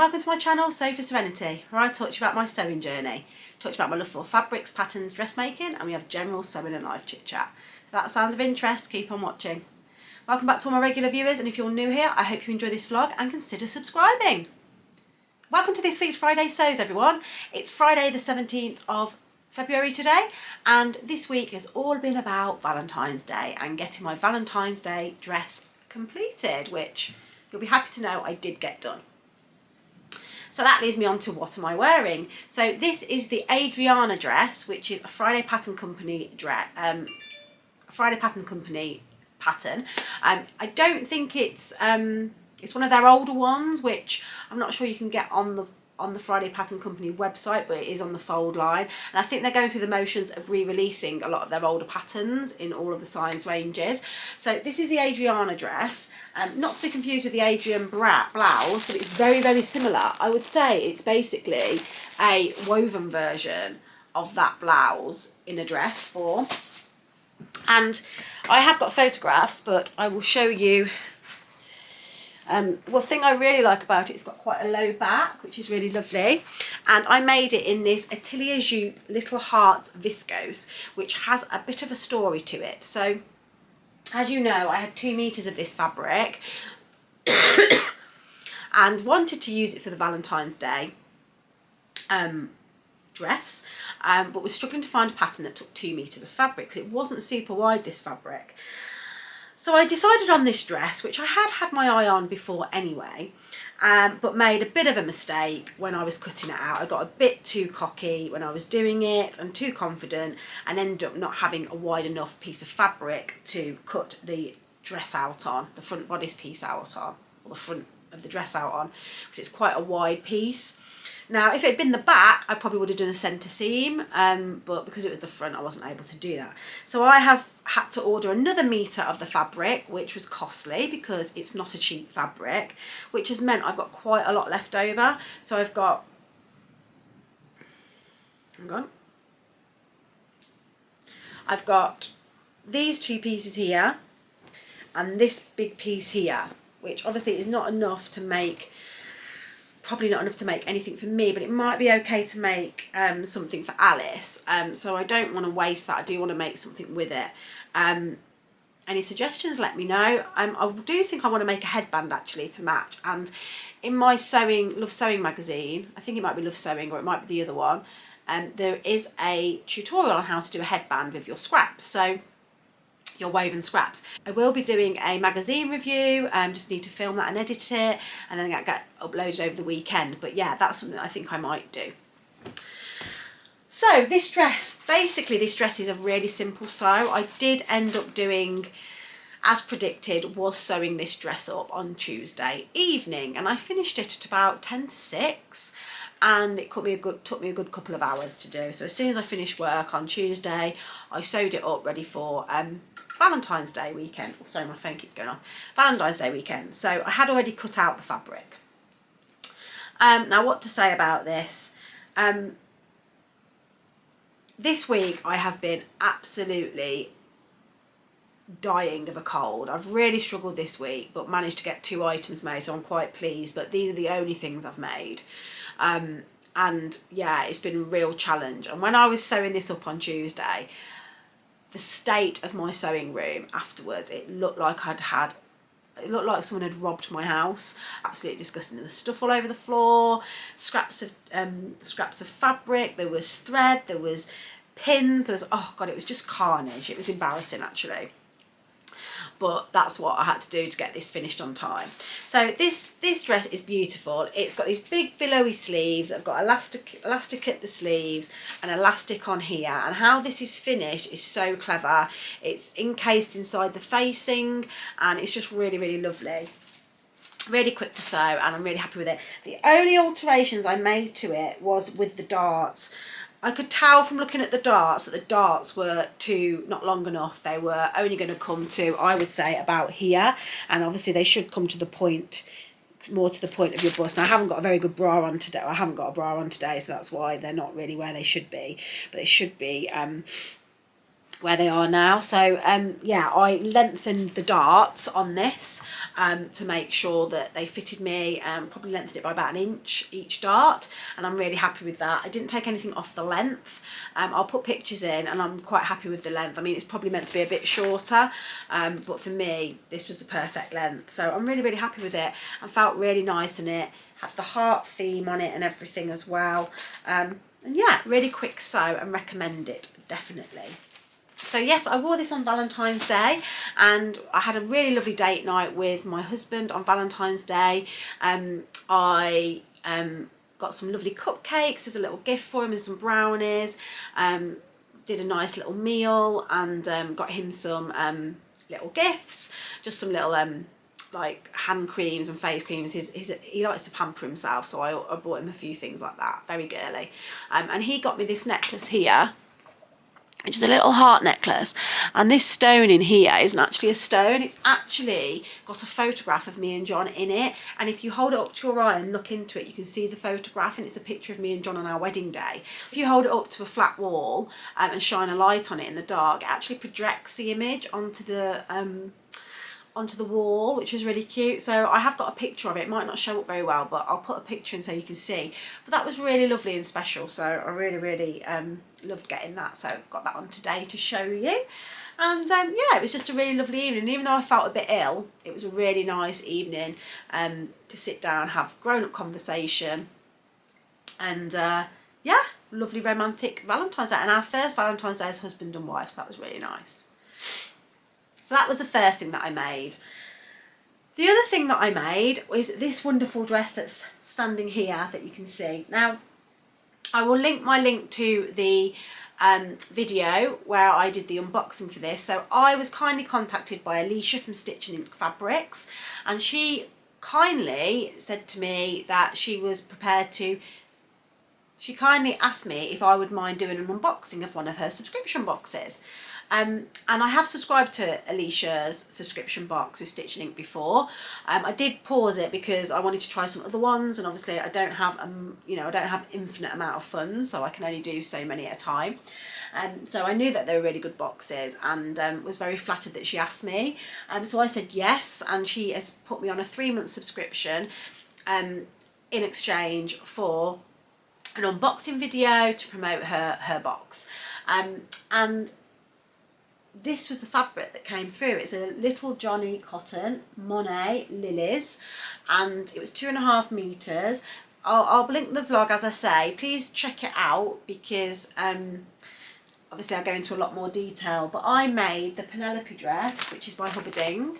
welcome to my channel, Sew for Serenity, where I talk to you about my sewing journey, talk to you about my love for fabrics, patterns, dressmaking, and we have general sewing and life chit chat. If that sounds of interest, keep on watching. Welcome back to all my regular viewers, and if you're new here, I hope you enjoy this vlog and consider subscribing. Welcome to this week's Friday Sews, everyone. It's Friday the 17th of February today, and this week has all been about Valentine's Day and getting my Valentine's Day dress completed, which you'll be happy to know I did get done. So that leads me on to what am I wearing. So this is the Adrianna dress, which is a Friday Pattern Company dress, pattern. I don't think it's one of their older ones, which I'm not sure you can get on the Friday Pattern Company website, but it is on the fold line, and I think they're going through the motions of re-releasing a lot of their older patterns in all of the size ranges. So this is the Adrianna dress, not to be confused with the Adrian blouse, but it's very, very similar. I would say it's basically a woven version of that blouse in a dress form, and I have got photographs, but I will show you. One thing I really like about it, it's got quite a low back, which is really lovely, and I made it in this Atelier Jupe Little Hearts Viscose, which has a bit of a story to it. So as you know, I had 2 meters of this fabric and wanted to use it for the Valentine's Day dress, but was struggling to find a pattern that took 2 meters of fabric because it wasn't super wide, this fabric. So I decided on this dress, which I had my eye on before anyway, but made a bit of a mistake when I was cutting it out. I got a bit too cocky when I was doing it and too confident, and ended up not having a wide enough piece of fabric to cut the dress out on, the front bodice piece out on, or the front of the dress out on, because it's quite a wide piece. Now, if it had been the back, I probably would have done a centre seam, but because it was the front, I wasn't able to do that. So I have had to order another metre of the fabric, which was costly because it's not a cheap fabric, which has meant I've got quite a lot left over. So I've got, hang on, I've got these 2 pieces here and this big piece here, which obviously is not enough to make, probably not enough to make anything for me, but it might be okay to make something for Alice. So I don't want to waste that. I do want to make something with it. Any suggestions, let me know. I do think I want to make a headband actually to match, and in my Love Sewing magazine, I think it might be Love Sewing or it might be the other one, there is a tutorial on how to do a headband with your scraps, so your woven scraps. I will be doing a magazine review, just need to film that and edit it, and then get uploaded over the weekend. But yeah, that's something that I think I might do. So this dress, basically this dress is a really simple sew. I did end up doing, as predicted, was sewing this dress up on Tuesday evening, and I finished it at about 10 to 6, and it took me a good couple of hours to do. So as soon as I finished work on Tuesday, I sewed it up ready for Valentine's Day weekend. Oh, sorry, my phone keeps going off. Valentine's Day weekend. So I had already cut out the fabric. Now what to say about this? This week I have been absolutely dying of a cold. I've really struggled this week, but managed to get 2 items made, so I'm quite pleased. But these are the only things I've made. And yeah, it's been a real challenge. And when I was sewing this up on Tuesday, the state of my sewing room afterwards, it looked like it looked like someone had robbed my house. Absolutely disgusting. There was stuff all over the floor, scraps of fabric, there was thread, there was pins, there was, oh god, it was just carnage. It was embarrassing actually. But that's what I had to do to get this finished on time. So this dress is beautiful. It's got these big billowy sleeves. I've got elastic at the sleeves and elastic on here. And how this is finished is so clever. It's encased inside the facing, and it's just really, really lovely. Really quick to sew, and I'm really happy with it. The only alterations I made to it was with the darts. I could tell from looking at the darts that the darts were not long enough. They were only going to come to, I would say, about here, and obviously they should come to the point, more to the point of your bust. Now I haven't got a very good bra on today. I haven't got a bra on today, so that's why they're not really where they should be. But they should be where they are now. So yeah, I lengthened the darts on this to make sure that they fitted me. Probably lengthened it by about 1 inch each dart, and I'm really happy with that. I didn't take anything off the length. I'll put pictures in, and I'm quite happy with the length. I mean, it's probably meant to be a bit shorter, but for me this was the perfect length, so I'm really happy with it, and felt really nice in it. Had the heart theme on it and everything as well, and yeah, really quick sew, and recommend it definitely. So yes, I wore this on Valentine's Day, and I had a really lovely date night with my husband on Valentine's Day. I got some lovely cupcakes as a little gift for him, and some brownies. Did a nice little meal, and got him some little gifts, just some little like hand creams and face creams. He likes to pamper himself, so I bought him a few things like that, very girly. And he got me this necklace here, which is a little heart necklace, and this stone in here isn't actually a stone, it's actually got a photograph of me and John in it, and if you hold it up to your eye and look into it, you can see the photograph, and it's a picture of me and John on our wedding day. If you hold it up to a flat wall and shine a light on it in the dark, it actually projects the image onto the wall, which was really cute. So I have got a picture of it. It might not show up very well, but I'll put a picture in so you can see. But that was really lovely and special, so I really loved getting that. So I've got that on today to show you. And yeah, it was just a really lovely evening. Even though I felt a bit ill, it was a really nice evening to sit down, have grown-up conversation, and yeah, lovely romantic Valentine's Day. And our first Valentine's Day as husband and wife, so that was really nice. So that was the first thing that I made. The other thing that I made was this wonderful dress that's standing here that you can see. Now, I will link to the video where I did the unboxing for this. So I was kindly contacted by Alicia from Stitch and Ink Fabrics, and she kindly said to me that she was prepared to, she kindly asked me if I would mind doing an unboxing of one of her subscription boxes. And I have subscribed to Alicia's subscription box with Stitch and Ink before. I did pause it because I wanted to try some other ones, and obviously I don't have I don't have infinite amount of funds, so I can only do so many at a time. So I knew that they were really good boxes, and was very flattered that she asked me. So I said yes, and she has put me on a 3-month subscription in exchange for an unboxing video to promote her box. And this was the fabric that came through. It's a little Johnny cotton Monet lilies, and it was 2.5 meters. I'll link the vlog, as I say. Please check it out, because obviously I'll go into a lot more detail, but I made the Penelope dress, which is by Hubbading,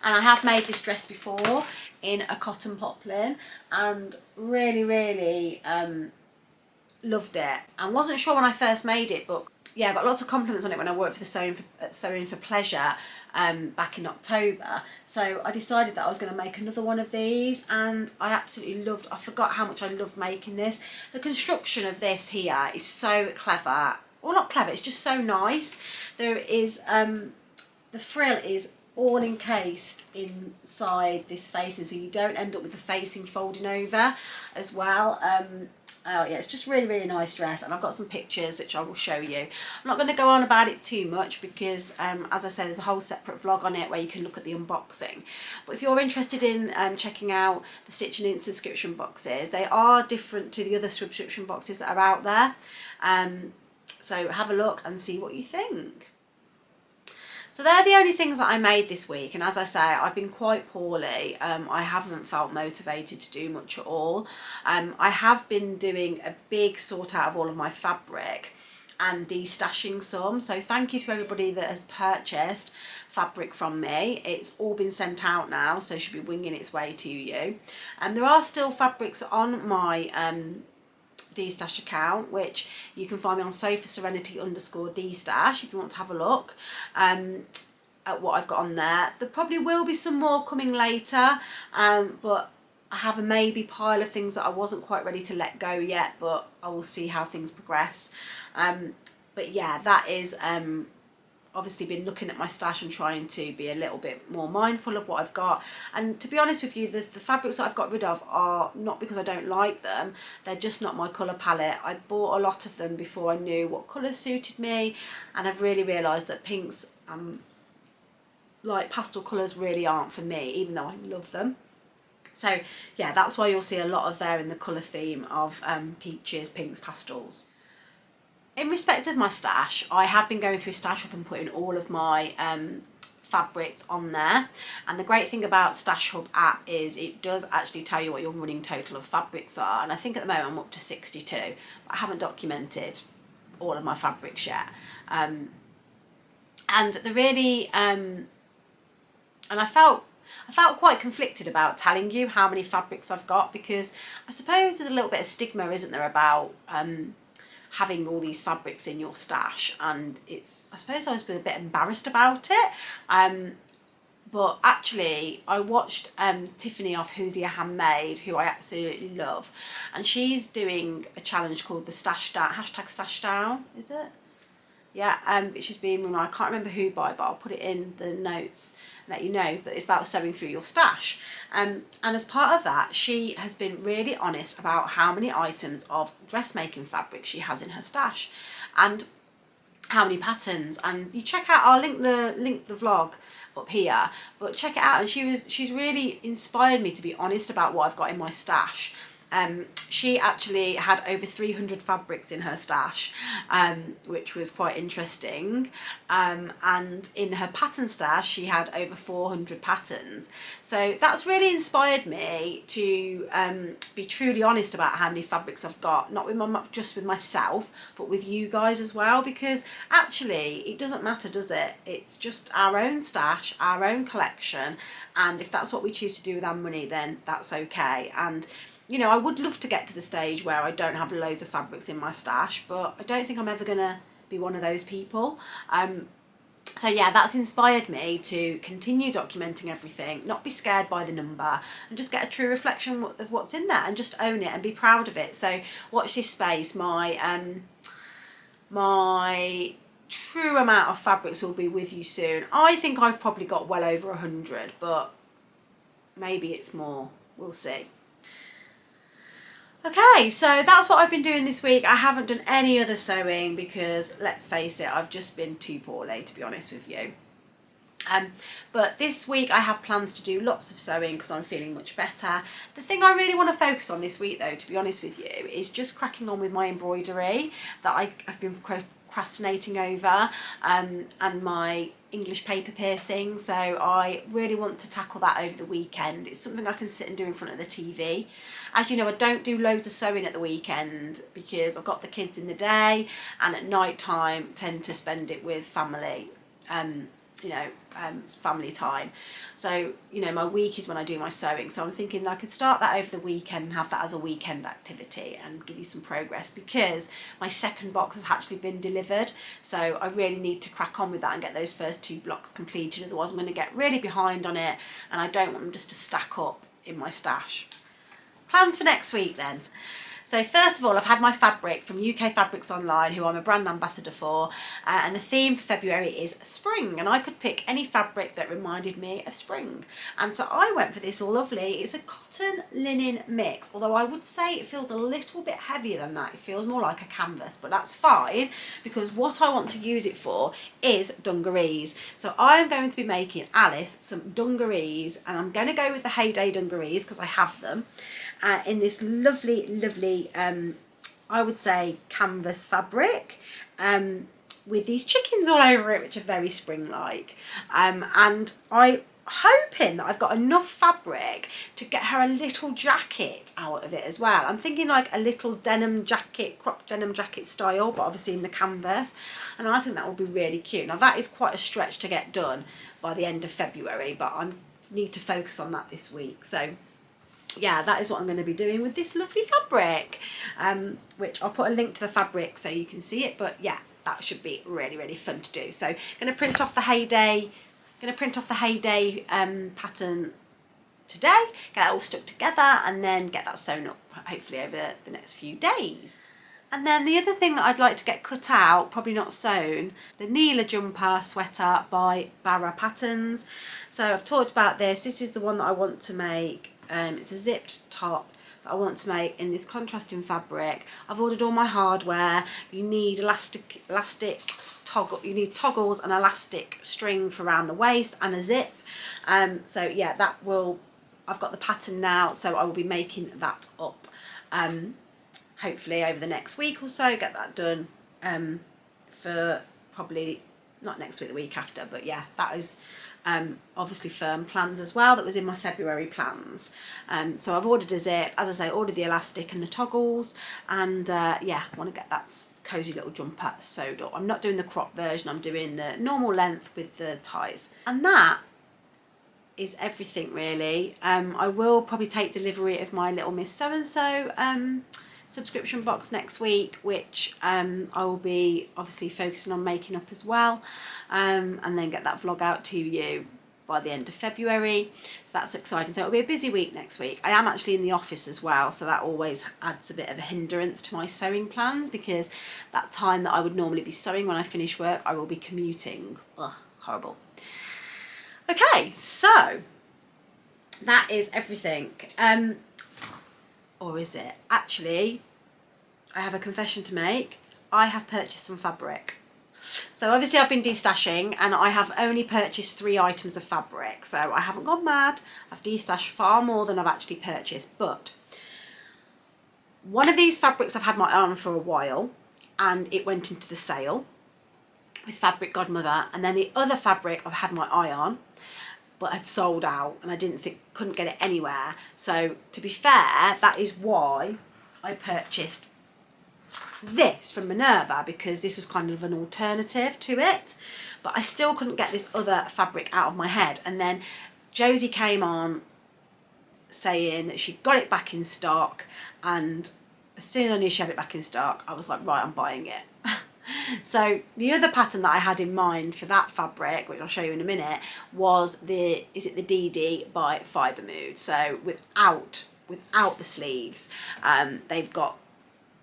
and I have made this dress before in a cotton poplin, and really loved it. I wasn't sure when I first made it, but yeah, I got lots of compliments on it when I worked for the Sewing for Pleasure back in October. So I decided that I was going to make another one of these, and I absolutely loved, I forgot how much I loved making this. The construction of this here is so clever. Well, not clever, it's just so nice. There is, the frill is all encased inside this facing, so you don't end up with the facing folding over as well. Oh yeah, it's just really nice dress, and I've got some pictures which I will show you. I'm not going to go on about it too much because as I said, there's a whole separate vlog on it where you can look at the unboxing. But if you're interested in checking out the Stitch and Ink subscription boxes, they are different to the other subscription boxes that are out there. So have a look and see what you think. So they're the only things that I made this week, and as I say, I've been quite poorly. I haven't felt motivated to do much at all. I have been doing a big sort out of all of my fabric and destashing some, so thank you to everybody that has purchased fabric from me. It's all been sent out now, so it should be winging its way to you. And there are still fabrics on my Destash account, which you can find me on sofaserenity_Destash if you want to have a look at what I've got on there. There probably will be some more coming later, but I have a maybe pile of things that I wasn't quite ready to let go yet, but I will see how things progress. But yeah, that is obviously been looking at my stash and trying to be a little bit more mindful of what I've got. And to be honest with you, the fabrics that I've got rid of are not because I don't like them, they're just not my colour palette. I bought a lot of them before I knew what colours suited me, and I've really realised that pinks, like pastel colours, really aren't for me, even though I love them. So yeah, that's why you'll see a lot of there in the colour theme of peaches, pinks, pastels. In respect of my stash, I have been going through Stash Hub and putting all of my fabrics on there. And the great thing about Stash Hub app is it does actually tell you what your running total of fabrics are. And I think at the moment I'm up to 62, but I haven't documented all of my fabrics yet. And the really, and I felt quite conflicted about telling you how many fabrics I've got, because I suppose there's a little bit of stigma, isn't there, about having all these fabrics in your stash, and I suppose I was a bit embarrassed about it. But actually I watched Tiffany off Who's Your Handmade, who I absolutely love, and she's doing a challenge called the Stash Down, #StashDown, is it? Yeah, she's being run, I can't remember who by, but I'll put it in the notes and let you know, but it's about sewing through your stash. And as part of that, she has been really honest about how many items of dressmaking fabric she has in her stash and how many patterns. And you check out, I'll link the vlog up here, but check it out. And she's really inspired me to be honest about what I've got in my stash. She actually had over 300 fabrics in her stash, which was quite interesting. And in her pattern stash, she had over 400 patterns. So that's really inspired me to be truly honest about how many fabrics I've got, not just with myself, but with you guys as well, because actually it doesn't matter, does it? It's just our own stash, our own collection. And if that's what we choose to do with our money, then that's okay. And you know, I would love to get to the stage where I don't have loads of fabrics in my stash, but I don't think I'm ever gonna be one of those people. So yeah, that's inspired me to continue documenting everything, not be scared by the number, and just get a true reflection of what's in there and just own it and be proud of it. So watch this space. My true amount of fabrics will be with you soon. I think I've probably got well over 100, but maybe it's more. We'll see. Okay, so that's what I've been doing this week. I haven't done any other sewing because, let's face it, I've just been too poorly, to be honest with you. But this week I have plans to do lots of sewing because I'm feeling much better. The thing I really want to focus on this week, though, to be honest with you, is just cracking on with my embroidery that I've been procrastinating over, and my English paper piercing. So I really want to tackle that over the weekend. It's something I can sit and do in front of the TV. As you know, I don't do loads of sewing at the weekend because I've got the kids in the day, and at night time tend to spend it with family, family time. So, you know, my week is when I do my sewing. So I'm thinking I could start that over the weekend and have that as a weekend activity and give you some progress, because my second box has actually been delivered. So I really need to crack on with that and get those first 2 blocks completed. Otherwise I'm going to get really behind on it, and I don't want them just to stack up in my stash. Plans for next week then. So first of all, I've had my fabric from UK Fabrics Online, who I'm a brand ambassador for, and the theme for February is spring, and I could pick any fabric that reminded me of spring. And so I went for this lovely, it's a cotton linen mix, although I would say it feels a little bit heavier than that. It feels more like a canvas, but that's fine because what I want to use it for is dungarees. So I'm going to be making Alice some dungarees, and I'm going to go with the HAYLEY dungarees because I have them. In this lovely, I would say canvas fabric, with these chickens all over it, which are very spring-like. And I'm hoping that I've got enough fabric to get her a little jacket out of it as well. I'm thinking like a little denim jacket, cropped denim jacket style, but obviously in the canvas. And I think that would be really cute. Now that is quite a stretch to get done by the end of February, but I need to focus on that this week. So yeah, that is what I'm going to be doing with this lovely fabric, which I'll put a link to the fabric so you can see it. But yeah, that should be really fun to do. So I'm going to print off the HAYLEY pattern today, get that all stuck together, and then get that sewn up hopefully over the next few days. And then the other thing that I'd like to get cut out, probably not sewn, the NELA jumper sweater by BARA Patterns. So I've talked about this. This is the one that I want to make. It's a zipped top that I want to make in this contrasting fabric. I've ordered all my hardware. You need elastic toggle. You need toggles and elastic string for around the waist and a zip. So yeah, that will. I've got the pattern now, so I will be making that up. Hopefully over the next week or so, get that done for probably not next week, the week after, but yeah, that is obviously firm plans as well. That was in my February plans. So I've ordered a zip, as I say, ordered the elastic and the toggles, and yeah, I want to get that cozy little jumper sewed up. I'm not doing the crop version, I'm doing the normal length with the ties. And that is everything really. I will probably take delivery of my Little Miss So-and-so subscription box next week, which I will be obviously focusing on making up as well, and then get that vlog out to you by the end of February. So that's exciting. So it'll be a busy week next week. I am actually in the office as well, so that always adds a bit of a hindrance to my sewing plans, because that time that I would normally be sewing when I finish work, I will be commuting. Ugh, horrible. Okay, so that is everything. Or is it? Actually, I have a confession to make. I have purchased some fabric. So obviously I've been destashing and I have only purchased 3 items of fabric. So I haven't gone mad. I've destashed far more than I've actually purchased. But one of these fabrics I've had my eye on for a while, and it went into the sale with Fabric Godmother. And then the other fabric I've had my eye on, but had sold out, and I couldn't get it anywhere. So to be fair, that is why I purchased this from Minerva, because this was kind of an alternative to it, but I still couldn't get this other fabric out of my head. And then Josie came on saying that she got it back in stock, and as soon as I knew she had it back in stock, I was like, right, I'm buying it. So the other pattern that I had in mind for that fabric, which I'll show you in a minute, was the DD by Fibre Mood. So without the sleeves, they've got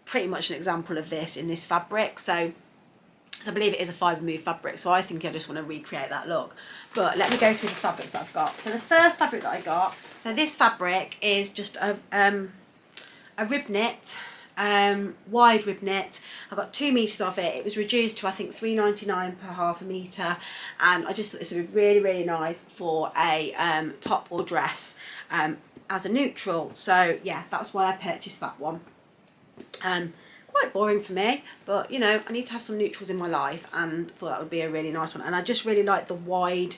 pretty much an example of this in this fabric. So I believe it is a Fibre Mood fabric, so I think I just want to recreate that look. But let me go through the fabrics that I've got. So the first fabric that I got, so this fabric is just a rib knit, wide rib knit. I got 2 meters of it. It was reduced to I think £3.99 per half a meter, and I just thought this would be really, really nice for a top or dress as a neutral. So yeah, that's why I purchased that one. Quite boring for me, but you know, I need to have some neutrals in my life, and thought that would be a really nice one. And I just really like the wide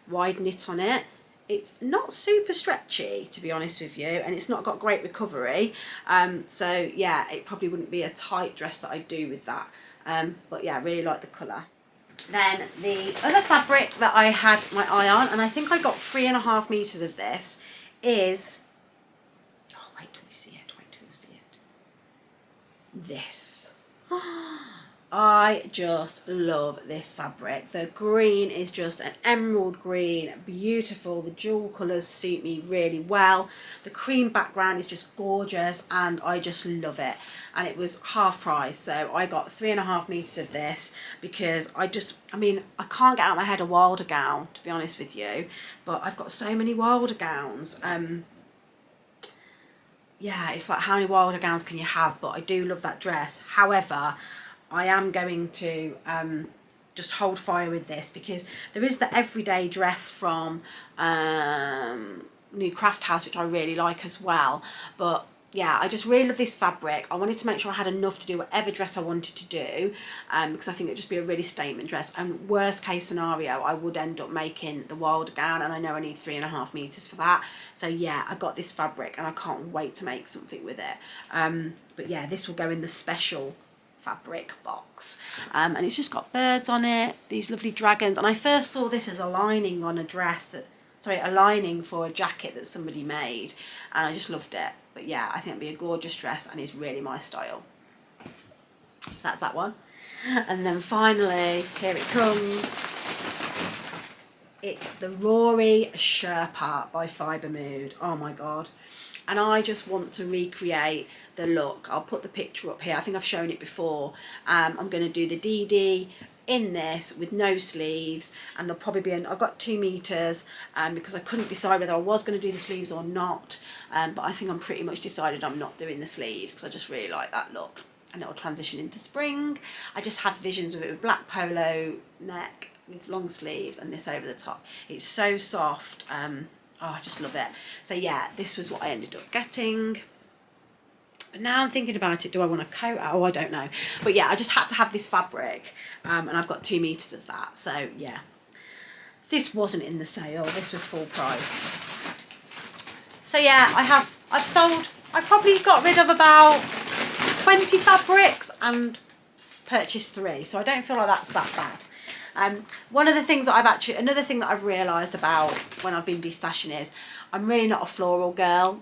knit on it. It's not super stretchy, to be honest with you, and it's not got great recovery. So yeah, it probably wouldn't be a tight dress that I do with that. But yeah, I really like the colour. Then the other fabric that I had my eye on, and I think I got 3.5 meters of this, is, oh wait till you see it, wait till you see it. This. I just love this fabric. The green is just an emerald green, beautiful. The jewel colours suit me really well. The cream background is just gorgeous, and I just love it. And it was half price, so I got 3.5 meters of this because I can't get out of my head a Wilder gown, to be honest with you, but I've got so many Wilder gowns. Yeah, it's like, how many Wilder gowns can you have? But I do love that dress. However, I am going to just hold fire with this, because there is the everyday dress from New Craft House, which I really like as well. But yeah, I just really love this fabric. I wanted to make sure I had enough to do whatever dress I wanted to do, because I think it'd just be a really statement dress. And worst case scenario, I would end up making the Wilder gown, and I know I need 3.5 meters for that. So yeah, I got this fabric and I can't wait to make something with it. But yeah, this will go in the special fabric box, and it's just got birds on it, these lovely dragons. And I first saw this as a lining on a dress a lining for a jacket that somebody made, and I just loved it. But yeah, I think it'd be a gorgeous dress, and it's really my style. So that's that one. And then finally, here it comes. It's the Rory Sherpa by Fibre Mood. Oh my god, and I just want to recreate the look. I'll put the picture up here. I think I've shown it before. I'm going to do the DD in this with no sleeves, and there'll probably be I've got 2 meters because I couldn't decide whether I was going to do the sleeves or not, but I think I'm pretty much decided I'm not doing the sleeves because I just really like that look, and it'll transition into spring. I just have visions of it with black polo neck with long sleeves and this over the top. It's so soft. Oh, I just love it. So yeah, this was what I ended up getting. But now I'm thinking about it, do I want a coat? Oh, I don't know. But yeah, I just had to have this fabric, and I've got 2 meters of that. So yeah, this wasn't in the sale. This was full price. So yeah, I probably got rid of about 20 fabrics and purchased 3. So I don't feel like that's that bad. One of the things that another thing that I've realised about when I've been destashing is I'm really not a floral girl.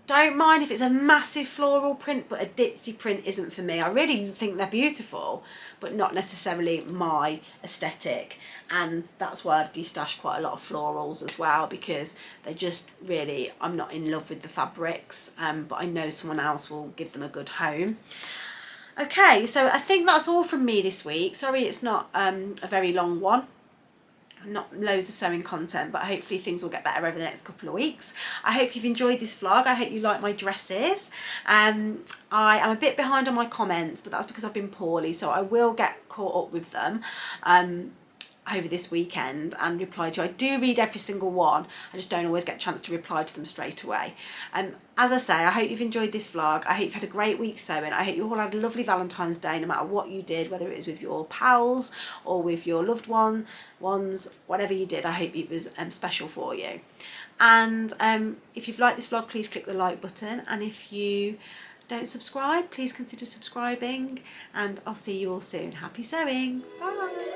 Don't mind if it's a massive floral print, but a ditzy print isn't for me. I really think they're beautiful, but not necessarily my aesthetic. And that's why I've destashed quite a lot of florals as well, because they just really, I'm not in love with the fabrics, but I know someone else will give them a good home. Okay, so I think that's all from me this week. Sorry it's not a very long one. Not loads of sewing content, but hopefully things will get better over the next couple of weeks. I hope you've enjoyed this vlog. I hope you like my dresses. I am a bit behind on my comments, but that's because I've been poorly, so I will get caught up with them over this weekend and reply to. I do read every single one, I just don't always get a chance to reply to them straight away. As I say, I hope you've enjoyed this vlog. I hope you've had a great week sewing. I hope you all had a lovely Valentine's Day, no matter what you did, whether it was with your pals or with your loved ones, whatever you did. I hope it was special for you. And if you've liked this vlog, please click the like button, and if you don't subscribe, please consider subscribing, and I'll see you all soon. Happy sewing. Bye.